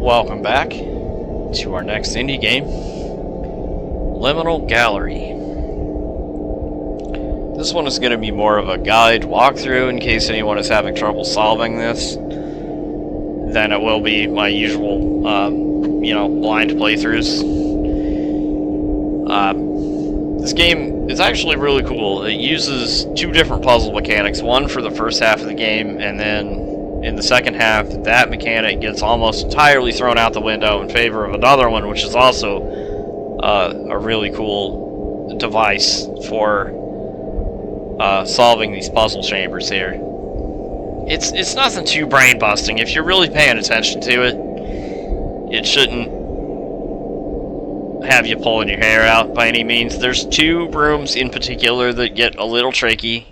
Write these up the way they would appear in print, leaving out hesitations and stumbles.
Welcome back to our next indie game, Liminal Gallery. This one is going to be more of a guide walkthrough in case anyone is having trouble solving this than it will be my usual, blind playthroughs. This game is actually really cool. It uses two different puzzle mechanics, one for the first half of the game, and then in the second half, that mechanic gets almost entirely thrown out the window in favor of another one, which is also a really cool device for solving these puzzle chambers here. It's nothing too brain-busting. If you're really paying attention to it, it shouldn't have you pulling your hair out by any means. There's two rooms in particular that get a little tricky.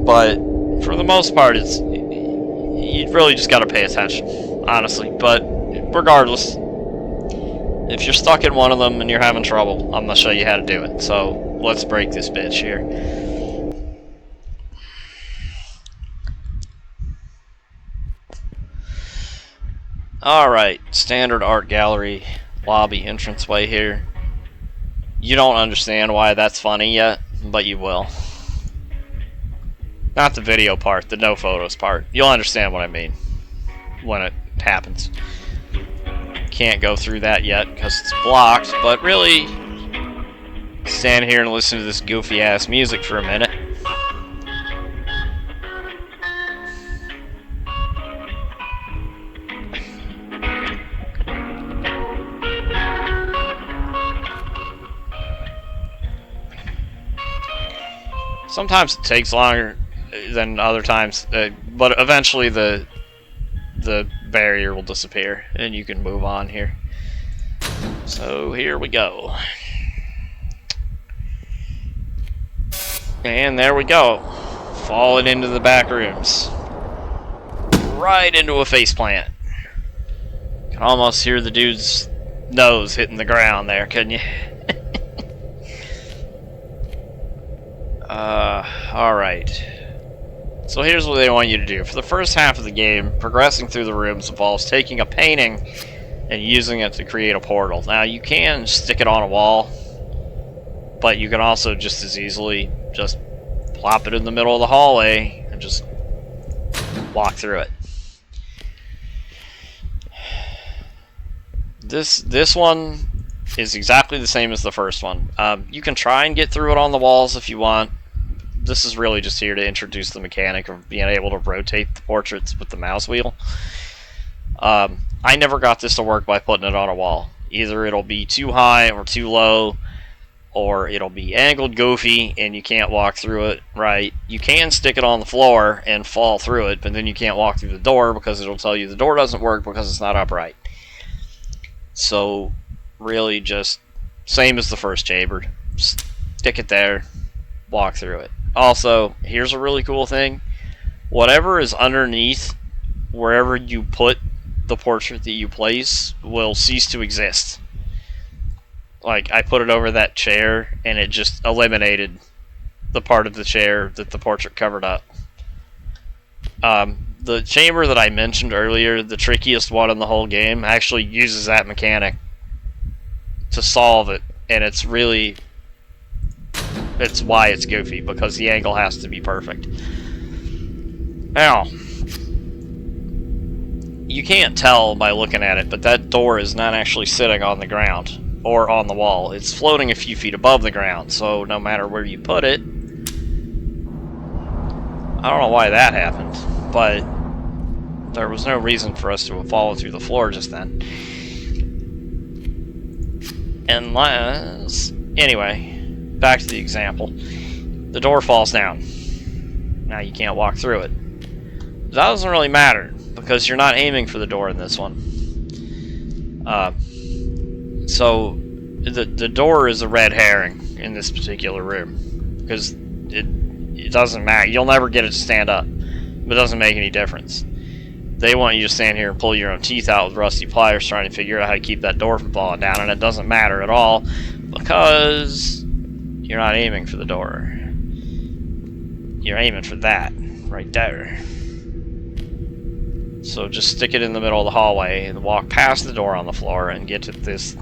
But for the most part, you really just gotta pay attention, honestly. But regardless, if you're stuck in one of them and you're having trouble, I'm gonna show you how to do it. So let's break this bitch here. Alright, standard art gallery lobby entranceway here. You don't understand why that's funny yet, but you will. Not the video part, the no photos part. You'll understand what I mean when it happens. Can't go through that yet because it's blocked, but really, stand here and listen to this goofy ass music for a minute. Sometimes it takes longer than other times, but eventually the barrier will disappear and you can move on here. So here we go. And there we go. Falling into the back rooms. Right into a faceplant. Can almost hear the dude's nose hitting the ground there, couldn't you? Alright. So here's what they want you to do. For the first half of the game, progressing through the rooms involves taking a painting and using it to create a portal. Now, you can stick it on a wall, but you can also just as easily just plop it in the middle of the hallway and just walk through it. This one is exactly the same as the first one. You can try and get through it on the walls if you want. This is really just here to introduce the mechanic of being able to rotate the portraits with the mouse wheel. I never got this to work by putting it on a wall. Either it'll be too high or too low, or it'll be angled goofy and you can't walk through it right. You can stick it on the floor and fall through it, but then you can't walk through the door because it'll tell you the door doesn't work because it's not upright. So really just same as the first chamber. Stick it there, walk through it. Also, here's a really cool thing. Whatever is underneath wherever you put the portrait that you place will cease to exist. Like, I put it over that chair and it just eliminated the part of the chair that the portrait covered up. The chamber that I mentioned earlier, the trickiest one in the whole game, actually uses that mechanic to solve it, and it's why it's goofy, because the angle has to be perfect. Now, you can't tell by looking at it, but that door is not actually sitting on the ground or on the wall. It's floating a few feet above the ground, so no matter where you put it, I don't know why that happened, but there was no reason for us to have fallen through the floor just then. Anyway, back to the example. The door falls down. Now you can't walk through it. That doesn't really matter, because you're not aiming for the door in this one. So, the door is a red herring in this particular room, because it doesn't matter. You'll never get it to stand up. But it doesn't make any difference. They want you to stand here and pull your own teeth out with rusty pliers trying to figure out how to keep that door from falling down, and it doesn't matter at all because you're not aiming for the door. You're aiming for that right there. So just stick it in the middle of the hallway and walk past the door on the floor and get to this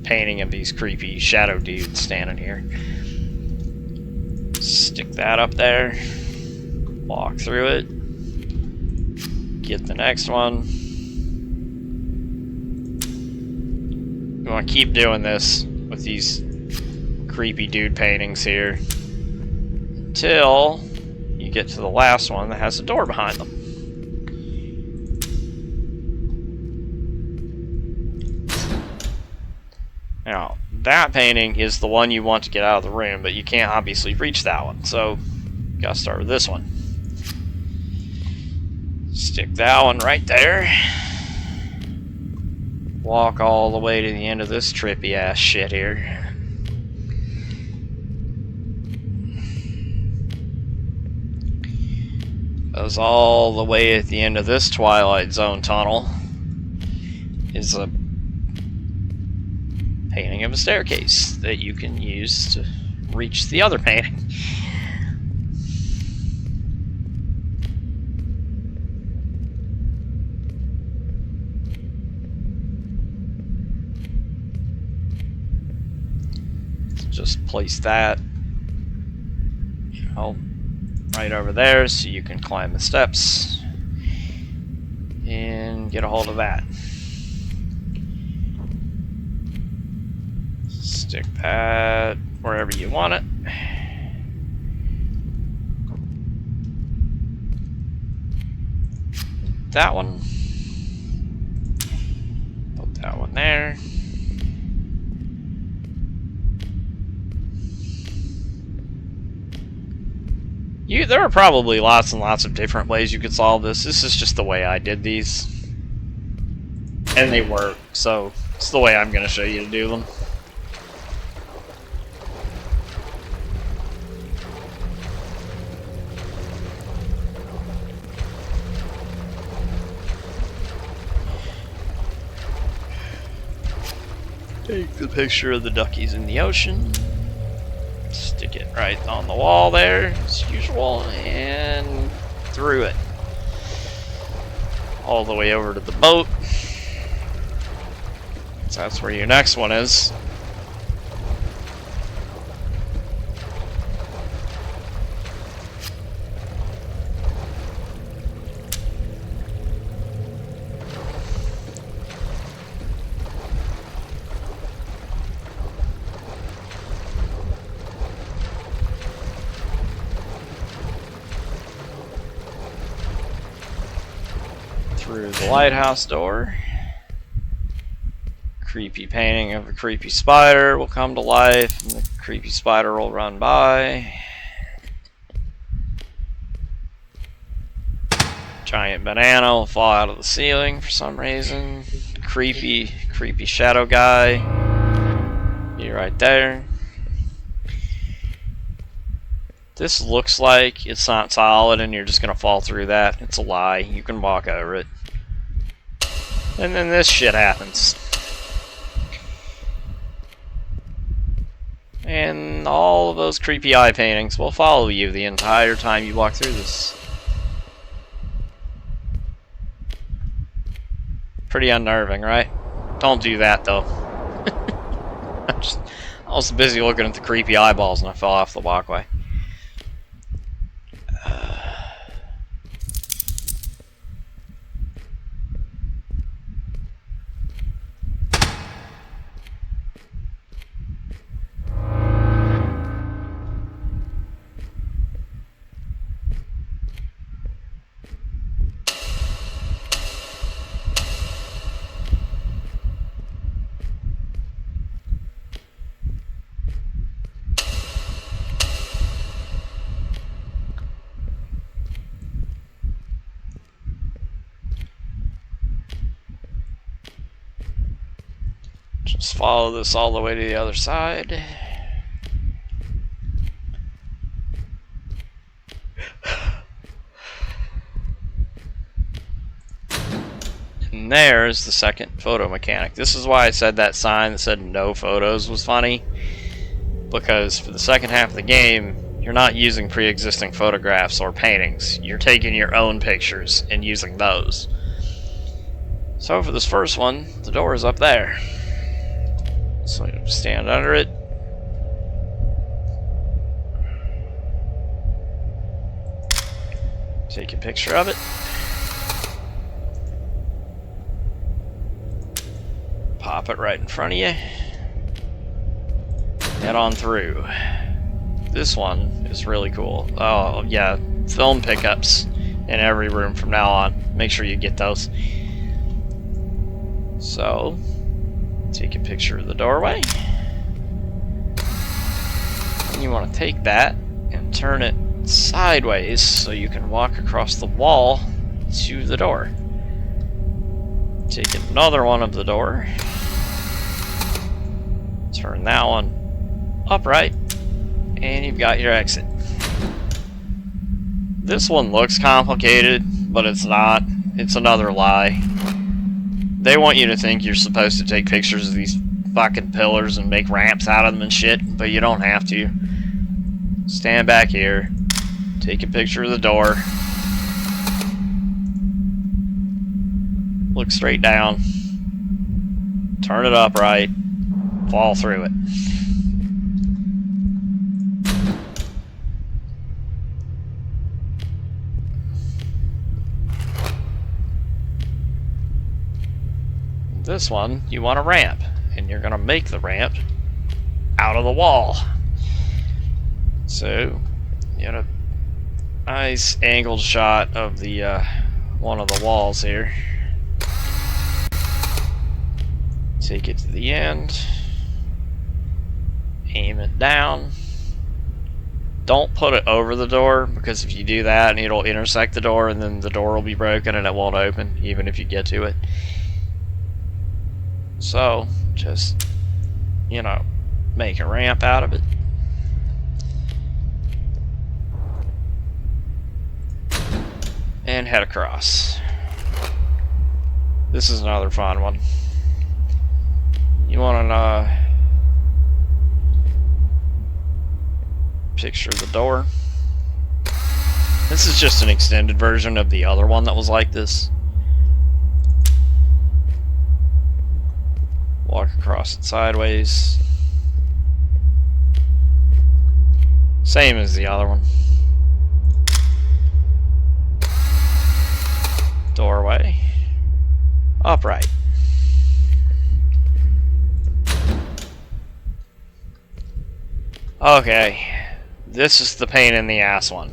painting of these creepy shadow dudes standing here. Stick that up there. Walk through it. Get the next one. You want to keep doing this with these creepy dude paintings here until you get to the last one that has a door behind them. Now, that painting is the one you want to get out of the room, but you can't obviously reach that one, so you gotta start with this one. Stick that one right there. Walk all the way to the end of this trippy ass shit here. Goes all the way at the end of this Twilight Zone tunnel is a painting of a staircase that you can use to reach the other painting. Just place that, you know, right over there so you can climb the steps and get a hold of that. Stick that wherever you want it. That one. Put that one there. There are probably lots and lots of different ways you could solve this. This is just the way I did these. And they work, so it's the way I'm going to show you to do them. Take the picture of the duckies in the ocean. Stick it right on the wall there, as usual, and through it. All the way over to the boat. So that's where your next one is. Through the lighthouse door. Creepy painting of a creepy spider will come to life, and the creepy spider will run by. Giant banana will fall out of the ceiling for some reason. Creepy shadow guy. Be right there. This looks like it's not solid and you're just gonna fall through that. It's a lie. You can walk over it. And then this shit happens. And all of those creepy eye paintings will follow you the entire time you walk through this. Pretty unnerving, right? Don't do that though. I was busy looking at the creepy eyeballs and I fell off the walkway. Just follow this all the way to the other side. And there's the second photo mechanic. This is why I said that sign that said no photos was funny. Because for the second half of the game, you're not using pre-existing photographs or paintings. You're taking your own pictures and using those. So for this first one, the door is up there. So you stand under it. Take a picture of it. Pop it right in front of you. Head on through. This one is really cool. Oh, yeah. Film pickups in every room from now on. Make sure you get those. So, take a picture of the doorway. And you want to take that and turn it sideways so you can walk across the wall to the door. Take another one of the door. Turn that one upright. And you've got your exit. This one looks complicated, but it's not. It's another lie. They want you to think you're supposed to take pictures of these fucking pillars and make ramps out of them and shit, but you don't have to. Stand back here. Take a picture of the door. Look straight down. Turn it upright. Fall through it. This one, you want a ramp, and you're going to make the ramp out of the wall. So, you get a nice angled shot of the one of the walls here. Take it to the end. Aim it down. Don't put it over the door, because if you do that, it'll intersect the door, and then the door will be broken and it won't open, even if you get to it. So, just, you know, make a ramp out of it. And head across. This is another fun one. You want to picture the door. This is just an extended version of the other one that was like this. Walk across it sideways. Same as the other one. Doorway. Upright. Okay. This is the pain in the ass one.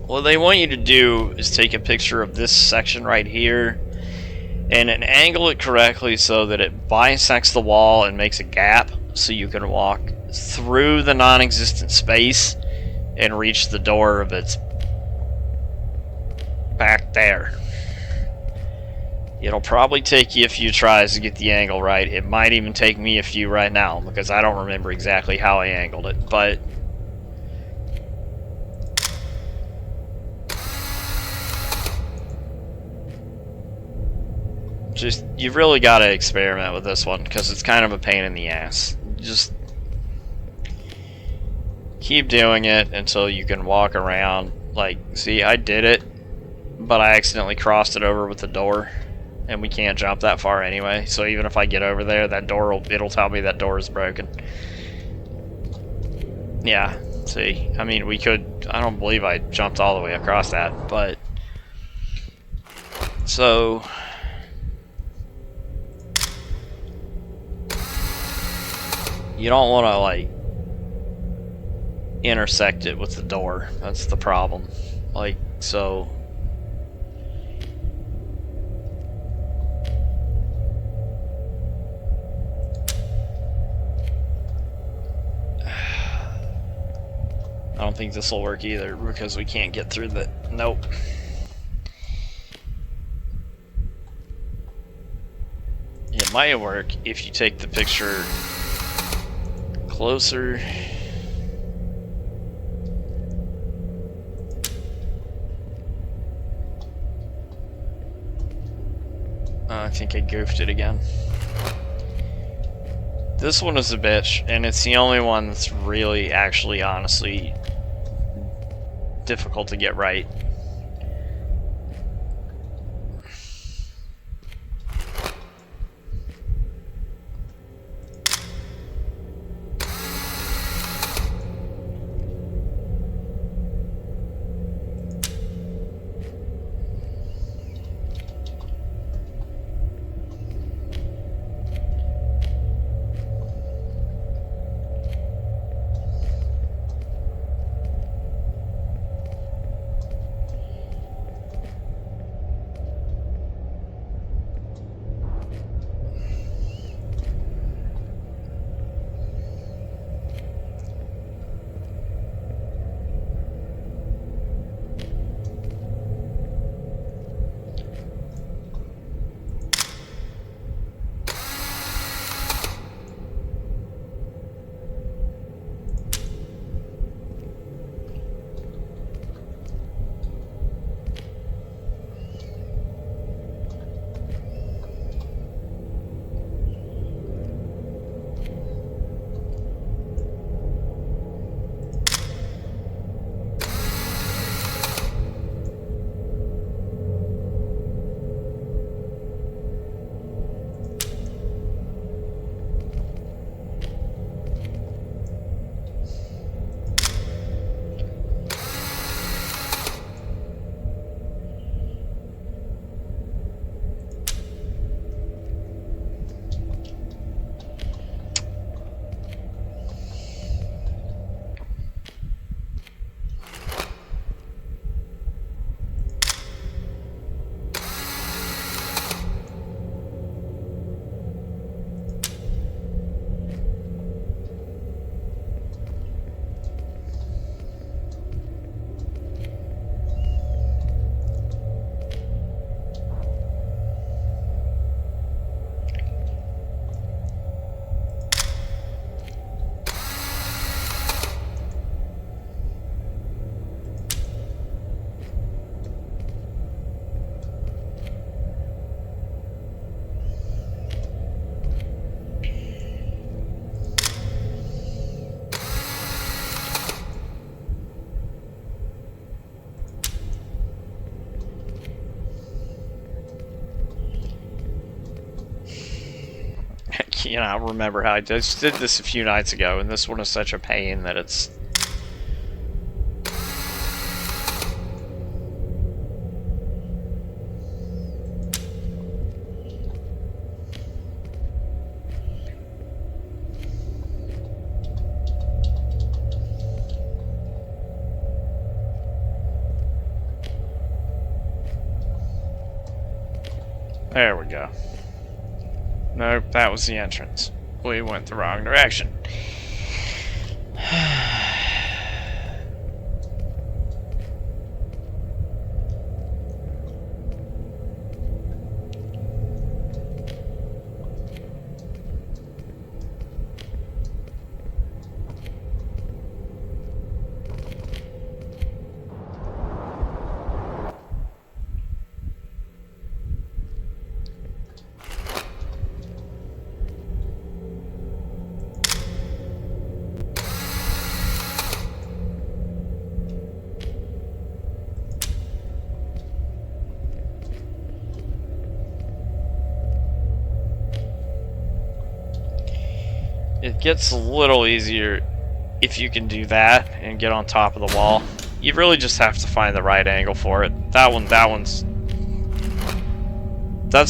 What they want you to do is take a picture of this section right here and angle it correctly so that it bisects the wall and makes a gap so you can walk through the non-existent space and reach the door of its back there. It'll probably take you a few tries to get the angle right. It might even take me a few right now because I don't remember exactly how I angled it, but just, you've really got to experiment with this one because it's kind of a pain in the ass. Just keep doing it until you can walk around. Like, see, I did it, but I accidentally crossed it over with the door, and we can't jump that far anyway. So even if I get over there, that door it'll tell me that door is broken. Yeah, see, I mean, we could. I don't believe I jumped all the way across that, but so. You don't want to, like, intersect it with the door. That's the problem. Like, so. I don't think this will work either because we can't get through the. Nope. It might work if you take the picture closer. I think I goofed it again. This one is a bitch, and it's the only one that's really, actually, honestly difficult to get right. You know, I remember how I just did this a few nights ago, and this one is such a pain that it's... There we go. Nope, that was the entrance. We went the wrong direction. It gets a little easier if you can do that and get on top of the wall. You really just have to find the right angle for it. That's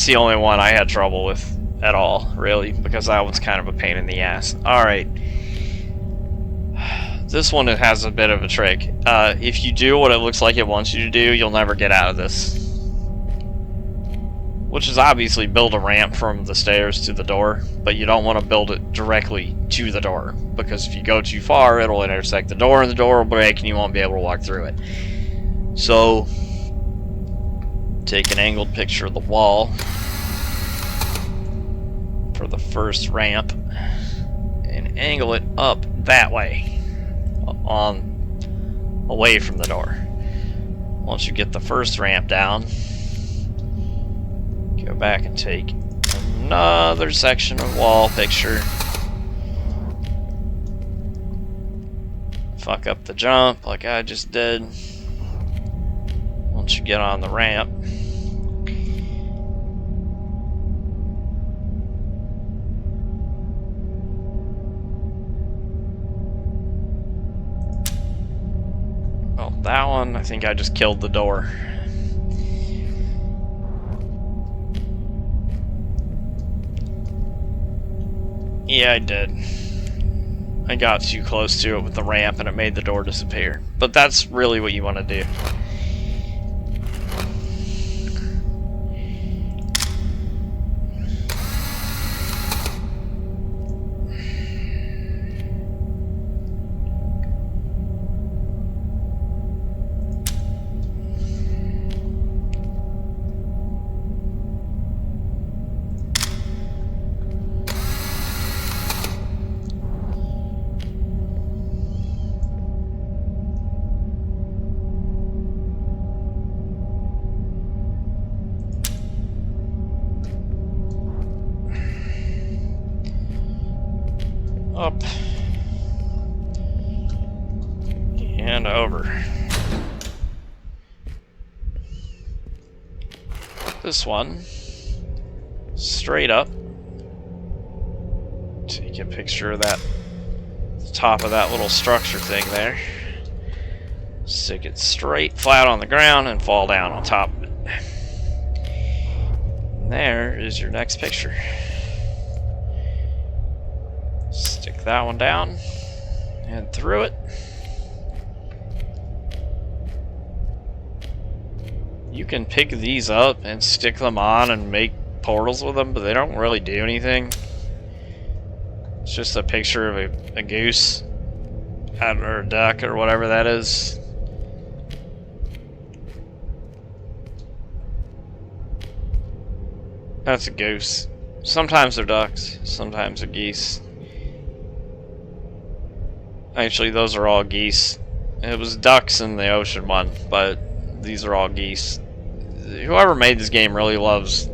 the only one I had trouble with at all, really, because that one's kind of a pain in the ass. Alright. This one, it has a bit of a trick. If you do what it looks like it wants you to do, you'll never get out of this. Which is obviously build a ramp from the stairs to the door, but you don't want to build it directly to the door, because if you go too far, it'll intersect the door and the door will break and you won't be able to walk through it. So, take an angled picture of the wall for the first ramp and angle it up that way, away from the door. Once you get the first ramp down, go back and take another section of wall picture. Fuck up the jump like I just did. Once you get on the ramp, well, that one, I think I just killed the door. Yeah, I did. I got too close to it with the ramp and it made the door disappear. But that's really what you want to do. Up and over. This one, straight up. Take a picture of that, the top of that little structure thing there. Stick it straight, flat on the ground, and fall down on top of it. And there is your next picture. Stick that one down and through it. You can pick these up and stick them on and make portals with them, but they don't really do anything. It's just a picture of a goose or a duck or whatever that is. That's a goose. Sometimes they're ducks, sometimes they're geese. Actually, those are all geese. It was ducks in the ocean one, but these are all geese. Whoever made this game really loves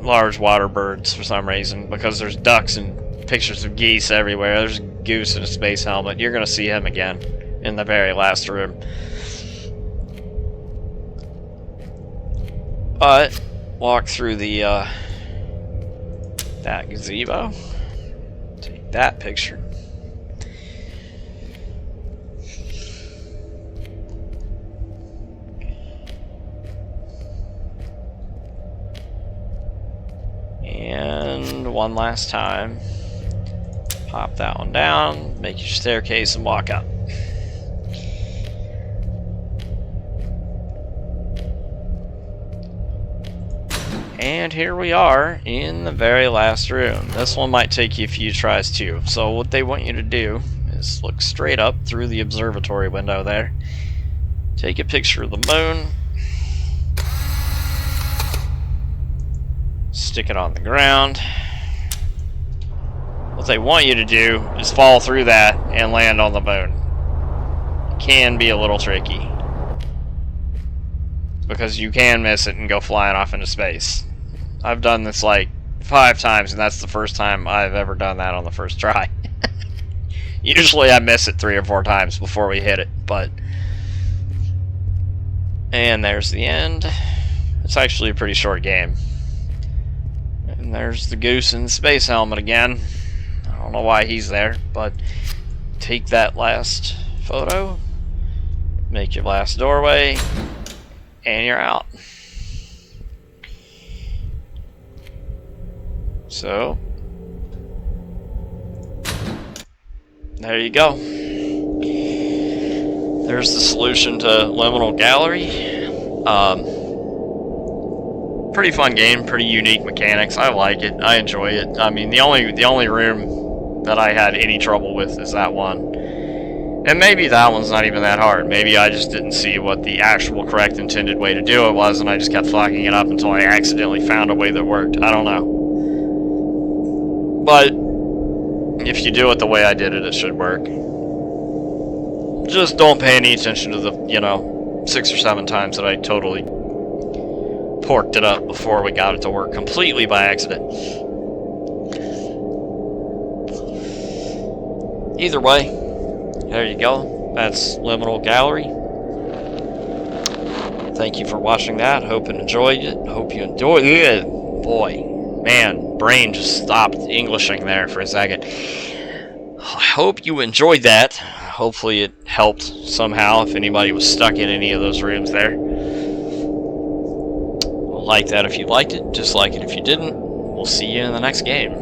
large water birds for some reason, because there's ducks and pictures of geese everywhere. There's a goose in a space helmet. You're going to see him again in the very last room. But walk through the that gazebo. Take that picture. And one last time. Pop that one down, make your staircase, and walk up. And here we are in the very last room. This one might take you a few tries too. So what they want you to do is look straight up through the observatory window there. Take a picture of the moon. Stick it on the ground. What they want you to do is fall through that and land on the moon. It can be a little tricky, because you can miss it and go flying off into space. I've done this like 5 times, and that's the first time I've ever done that on the first try. Usually I miss it 3 or 4 times before we hit it, but... And there's the end. It's actually a pretty short game. And there's the goose in the space helmet again. I don't know why he's there, but take that last photo, make your last doorway, and you're out. So, there you go. There's the solution to Liminal Gallery. Pretty fun game, pretty unique mechanics. I like it. I enjoy it. I mean, the only room that I had any trouble with is that one. And maybe that one's not even that hard. Maybe I just didn't see what the actual correct intended way to do it was, and I just kept fucking it up until I accidentally found a way that worked. I don't know. But if you do it the way I did it, it should work. Just don't pay any attention to the, 6 or 7 times that I totally porked it up before we got it to work completely by accident. Either way, there you go. That's Liminal Gallery. Thank you for watching that. Hope you enjoyed it. Hope you enjoyed it. Boy, man, brain just stopped Englishing there for a second. I hope you enjoyed that. Hopefully it helped somehow if anybody was stuck in any of those rooms there. Like that if you liked it. Dislike it if you didn't. We'll see you in the next game.